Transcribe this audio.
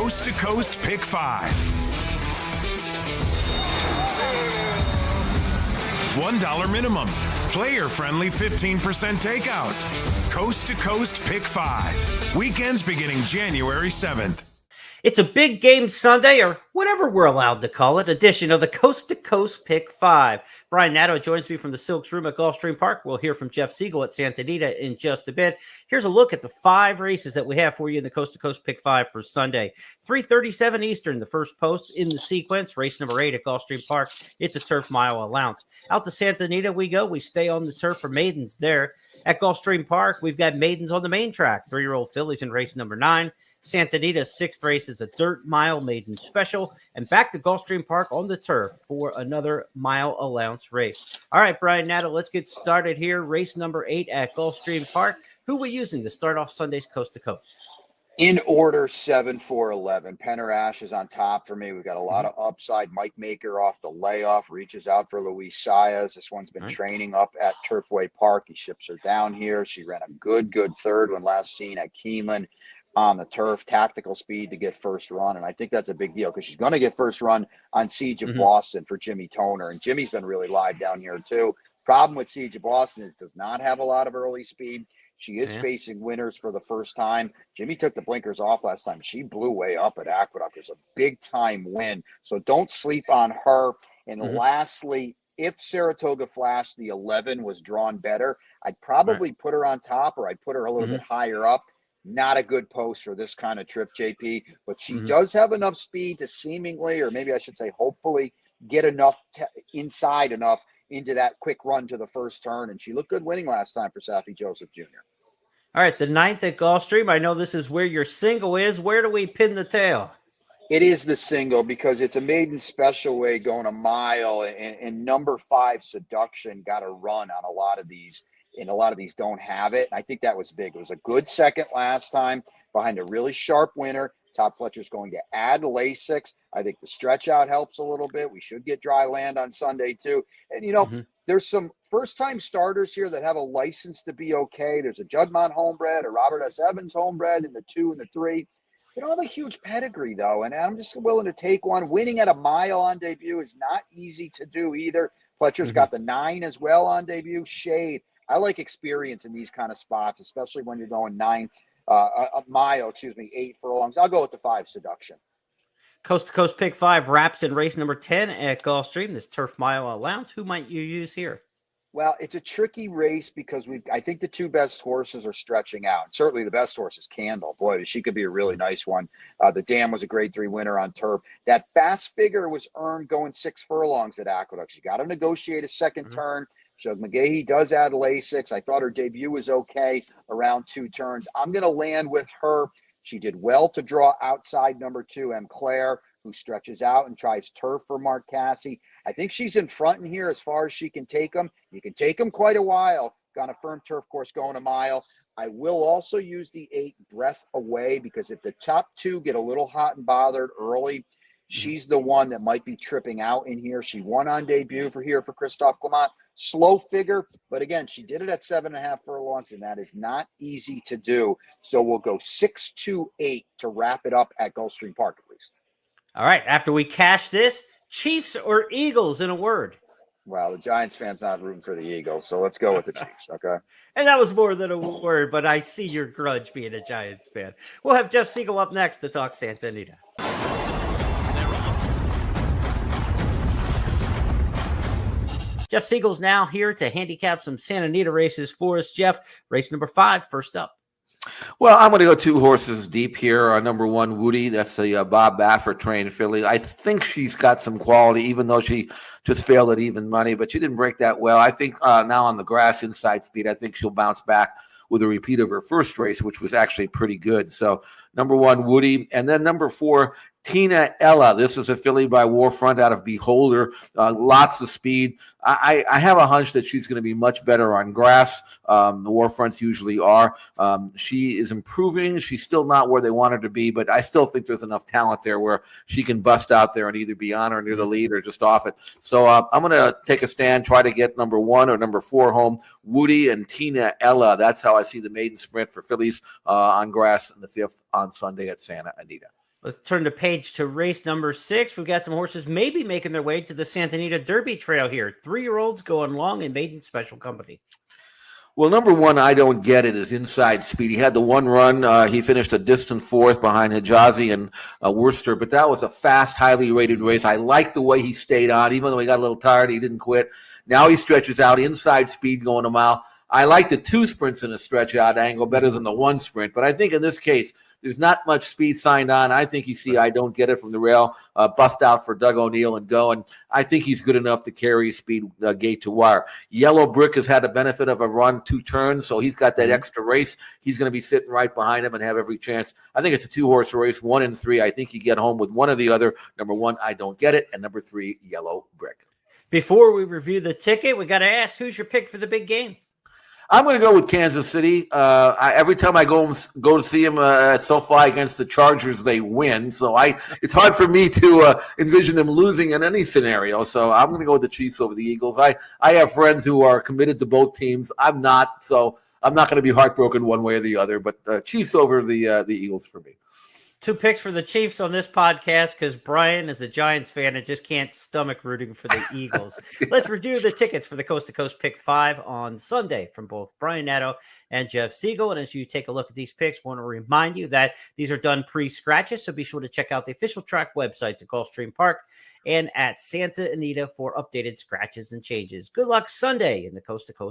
Coast to Coast Pick 5. $1 minimum. Player-friendly 15% takeout. Coast to Coast Pick 5. Weekends beginning January 7th. It's a big game Sunday, or whatever we're allowed to call it, edition of the Coast to Coast Pick 5. Brian Nadeau joins me from the Silks room at Gulfstream Park. We'll hear from Jeff Siegel at Santa Anita in just a bit. Here's a look at the 5 races that we have for you in the Coast to Coast Pick 5 for Sunday. 3:37 Eastern, the first post in the sequence, race number 8 at Gulfstream Park. It's a turf mile allowance. Out to Santa Anita we go. We stay on the turf for maidens there. At Gulfstream Park, we've got maidens on the main track. 3-year-old fillies in race number 9. Santa Anita's 6th race is a dirt mile maiden special, and back to Gulfstream Park on the turf for another mile allowance race. All right, Brian Nadeau, let's get started here. Race number 8 at Gulfstream Park. Who are we using to start off Sunday's Coast to Coast? In order, 7, 4, 11. Penner Ash is on top for me. We've got a lot of upside. Mike Maker off the layoff, reaches out for Luis Saez. This one's been training up at Turfway Park. He ships her down here. She ran a good third when last seen at Keeneland on the turf. Tactical speed to get first run, and I think that's a big deal because she's going to get first run on Siege of Boston for Jimmy Toner, and Jimmy's been really live down here too. Problem with Siege of Boston is does not have a lot of early speed. She is facing winners for the first time. Jimmy took the blinkers off last time. She blew way up at Aqueduct. It was a big-time win. So don't sleep on her. And lastly, if Saratoga Flash, the 11, was drawn better, I'd probably put her on top, or I'd put her a little bit higher up. Not a good post for this kind of trip, JP. But she does have enough speed to seemingly, or maybe I should say hopefully, get enough inside enough into that quick run to the first turn, and she looked good winning last time for Safi Joseph Jr. All right, the 9th at Gulfstream. I know this is where your single is. Where do we pin the tail? It is the single because it's a maiden special way going a mile, and number 5 Seduction got a run on a lot of these, and a lot of these don't have it. I think that was big. It was a good second last time behind a really sharp winner. Todd Fletcher's going to add Lasix. I think the stretch out helps a little bit. We should get dry land on Sunday too. And, you know, there's some first-time starters here that have a license to be okay. There's a Judmont homebred, a Robert S. Evans homebred in the 2 and the 3. They don't have a huge pedigree, though, and I'm just willing to take one. Winning at a mile on debut is not easy to do either. Fletcher's got the 9 as well on debut. Shade. I like experience in these kind of spots, especially when you're going 8 furlongs. I'll go with the 5 Seduction. Coast to Coast Pick 5 wraps in race number 10 at Gulfstream. This turf mile allowance. Who might you use here? Well, it's a tricky race because I think the 2 best horses are stretching out. Certainly the best horse is Candle. Boy, she could be a really nice one. The Dam was a grade 3 winner on turf. That fast figure was earned going 6 furlongs at Aqueduct. She got to negotiate a second turn. Shug McGahee does add Lasix. I thought her debut was okay around 2 turns. I'm going to land with her. She did well to draw outside number 2, M. Claire, who stretches out and tries turf for Mark Cassie. I think she's in front in here as far as she can take them. You can take them quite a while on a firm turf course going a mile. I will also use the 8 Breath Away because if the top 2 get a little hot and bothered early, she's the one that might be tripping out in here. She won on debut for Christophe Clement. Slow figure, but again, she did it at 7.5 furlongs, and that is not easy to do. So we'll go 6, 2, 8 to wrap it up at Gulfstream Park at least. All right, after we cash this, Chiefs or Eagles in a word? Well, the Giants fans not rooting for the Eagles, so let's go with the Chiefs, okay? And that was more than a word, but I see your grudge being a Giants fan. We'll have Jeff Siegel up next to talk Santa Anita. Jeff Siegel's now here to handicap some Santa Anita races for us. Jeff, race number 5, first up. Well, I'm going to go 2 horses deep here. Number 1, Woody. That's the Bob Baffert trained filly. I think she's got some quality, even though she just failed at even money, but she didn't break that well. I think now on the grass inside speed, I think she'll bounce back with a repeat of her first race, which was actually pretty good. So number 1, Woody. And then number 4, Tina Ella. This is a filly by Warfront out of Beholder. Lots of speed. I have a hunch that she's going to be much better on grass. The Warfronts usually are. She is improving. She's still not where they want her to be, but I still think there's enough talent there where she can bust out there and either be on or near the lead or just off it. So I'm going to take a stand, try to get number 1 or number 4 home. Woody and Tina Ella. That's how I see the maiden sprint for fillies on grass in the 5th on Sunday at Santa Anita. Let's turn the page to race number 6. We've got some horses maybe making their way to the Santa Anita Derby Trail here. 3-year-olds going long in maiden special company. Well, number one, I don't get it, is Inside Speed. He had the one run. He finished a distant fourth behind Hijazi and Worcester, but that was a fast, highly rated race. I like the way he stayed on. Even though he got a little tired, he didn't quit. Now he stretches out. Inside Speed going a mile. I like the 2 sprints in a stretch out angle better than the 1 sprint, but I think in this case, there's not much speed signed on. I think you see I don't get it from the rail, bust out for Doug O'Neill and go. And I think he's good enough to carry speed gate to wire. Yellow Brick has had the benefit of a run 2 turns, so he's got that extra race. He's going to be sitting right behind him and have every chance. I think it's a 2-horse race, 1 and 3. I think you get home with one or the other. Number 1, I don't get it. And number 3, Yellow Brick. Before we review the ticket, we got to ask, who's your pick for the big game? I'm going to go with Kansas City. Every time I go to see them at SoFi against the Chargers, they win. So it's hard for me to envision them losing in any scenario. So I'm going to go with the Chiefs over the Eagles. I have friends who are committed to both teams. I'm not, so I'm not going to be heartbroken one way or the other. But Chiefs over the Eagles for me. 2 picks for the Chiefs on this podcast because Brian is a Giants fan and just can't stomach rooting for the Eagles. Let's review the tickets for the Coast to Coast Pick 5 on Sunday from both Brian Nadeau and Jeff Siegel. And as you take a look at these picks, I want to remind you that these are done pre-scratches, so be sure to check out the official track websites at Gulfstream Park and at Santa Anita for updated scratches and changes. Good luck Sunday in the Coast to Coast